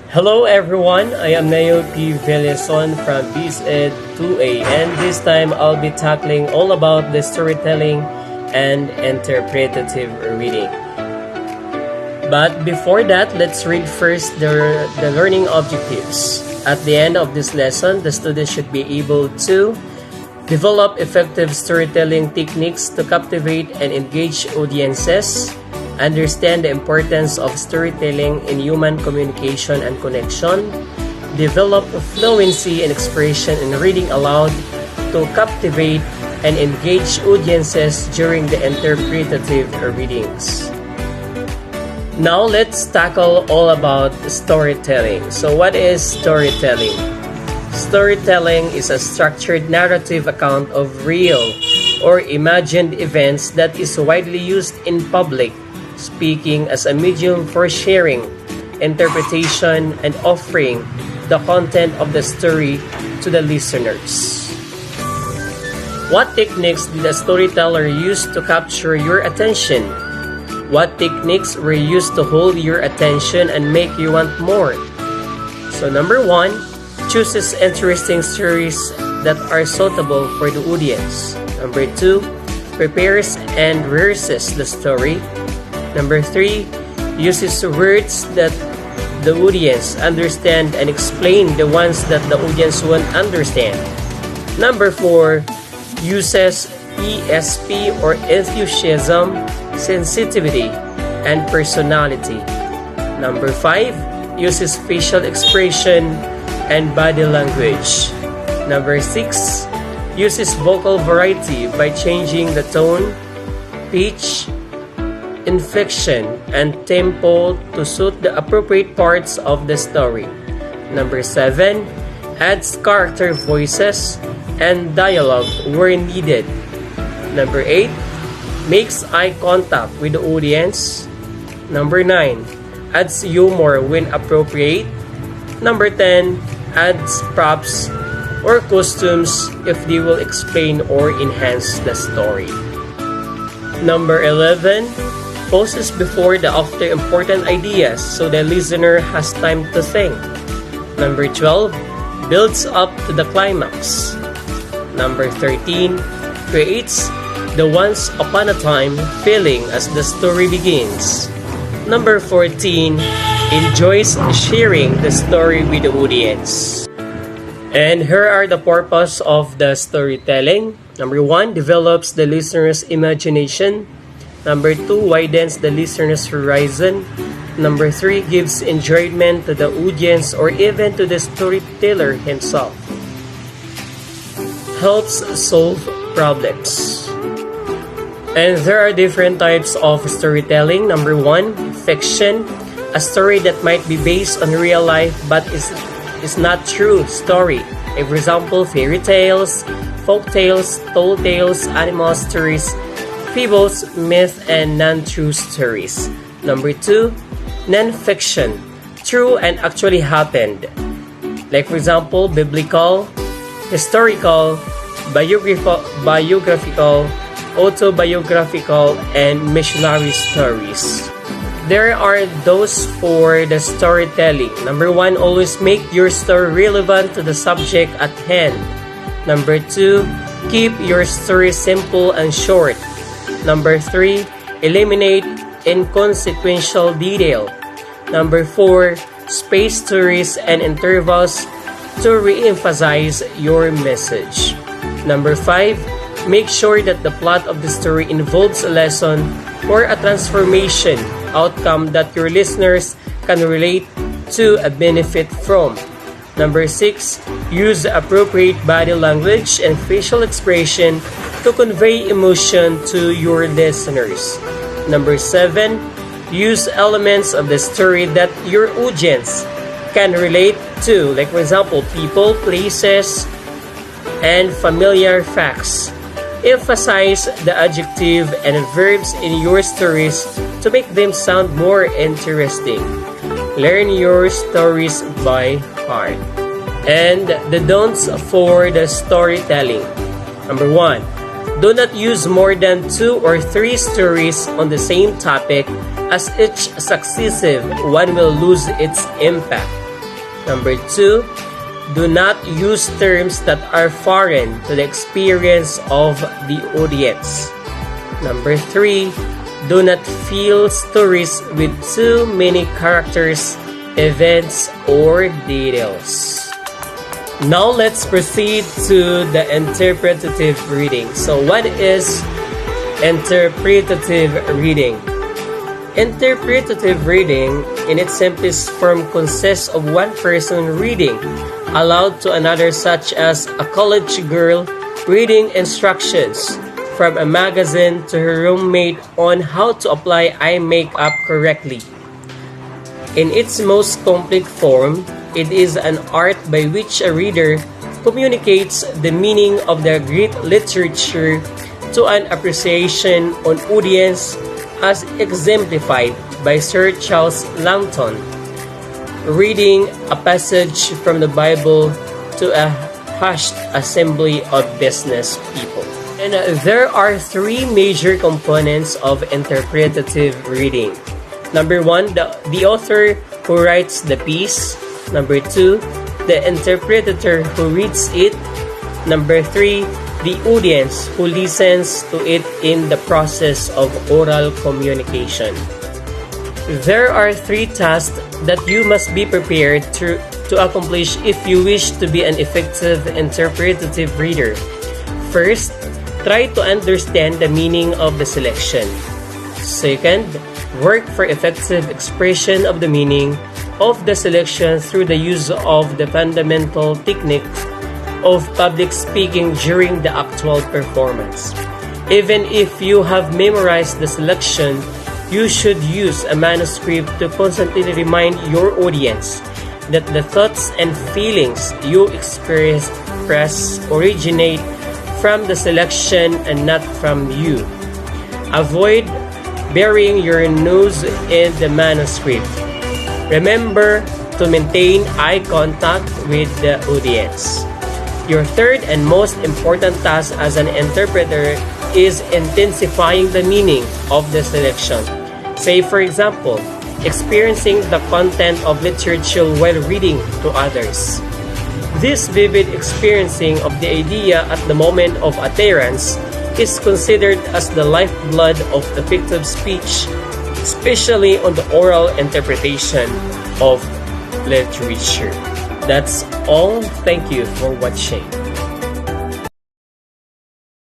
Hello everyone, I am Nayo P. Veleson from BizEd 2A, and this time I'll be tackling all about the storytelling and interpretative reading. But before that, let's read first the learning objectives. At the end of this lesson, the students should be able to develop effective storytelling techniques to captivate and engage audiences, understand the importance of storytelling in human communication and connection, develop fluency and expression in reading aloud to captivate and engage audiences during the interpretative readings. Now let's tackle all about storytelling. So what is storytelling? Storytelling is a structured narrative account of real or imagined events that is widely used in public speaking as a medium for sharing, interpretation, and offering the content of the story to the listeners. What techniques did a storyteller use to capture your attention? What techniques were used to hold your attention and make you want more? So number 1, chooses interesting stories that are suitable for the audience. Number 2, prepares and rehearses the story. Number 3, uses words that the audience understand and explain the ones that the audience won't understand. Number 4, uses ESP or enthusiasm, sensitivity, and personality. Number 5, uses facial expression and body language. Number 6, uses vocal variety by changing the tone, pitch, inflection, and tempo to suit the appropriate parts of the story. Number 7, adds character voices and dialogue where needed. Number 8, makes eye contact with the audience. Number 9, adds humor when appropriate. Number 10, adds props or costumes if they will explain or enhance the story. Number 11, pauses before the after important ideas so the listener has time to think. Number 12, builds up to the climax. Number 13, creates the once upon a time feeling as the story begins. Number 14, enjoys sharing the story with the audience. And here are the purpose of the storytelling. Number 1, develops the listener's imagination. Number 2, widens the listener's horizon. Number 3, gives enjoyment to the audience or even to the storyteller himself. Helps solve problems. And there are different types of storytelling. Number 1, fiction, a story that might be based on real life but is not true story. For example, fairy tales, folk tales, tall tales, animal stories, fables, myth, and non-true stories. Number 2, non-fiction, true and actually happened. Like for example, biblical, historical, biographical, autobiographical, and missionary stories. There are those for the storytelling. Number 1, always make your story relevant to the subject at hand. Number 2, keep your story simple and short. Number 3, eliminate inconsequential detail. Number 4, space stories and intervals to re-emphasize your message. Number 5, make sure that the plot of the story involves a lesson or a transformation outcome that your listeners can relate to and benefit from. Number 6, use appropriate body language and facial expression to convey emotion to your listeners. Number 7, use elements of the story that your audience can relate to, like for example, people, places, and familiar facts. Emphasize the adjective and verbs in your stories to make them sound more interesting. Learn your stories by heart. And the don'ts for the storytelling. Number 1, do not use more than 2 or 3 stories on the same topic, as each successive one will lose its impact. Number 2, do not use terms that are foreign to the experience of the audience. Number 3, do not fill stories with too many characters, events, or details. Now let's proceed to the interpretative reading. So what is interpretative reading? Interpretative reading, in its simplest form, consists of one person reading aloud to another, such as a college girl reading instructions from a magazine to her roommate on how to apply eye makeup correctly. In its most complete form, it is an art by which a reader communicates the meaning of the great literature to an appreciation on audience, as exemplified by Sir Charles Langton, reading a passage from the Bible to a hushed assembly of business people. And there are 3 major components of interpretative reading. Number 1, the author who writes the piece. Number 2, the interpreter who reads it. Number 3, the audience who listens to it in the process of oral communication. There are 3 tasks that you must be prepared to accomplish if you wish to be an effective interpretative reader. First, try to understand the meaning of the selection. Second, work for effective expression of the meaning of the selection through the use of the fundamental techniques of public speaking during the actual performance. Even if you have memorized the selection, you should use a manuscript to constantly remind your audience that the thoughts and feelings you express originate from the selection and not from you. Avoid burying your nose in the manuscript. Remember to maintain eye contact with the audience. Your third and most important task as an interpreter is intensifying the meaning of the selection. Say, for example, experiencing the content of literature while reading to others. This vivid experiencing of the idea at the moment of utterance is considered as the lifeblood of effective speech, especially on the oral interpretation of literature. That's all. Thank you for watching.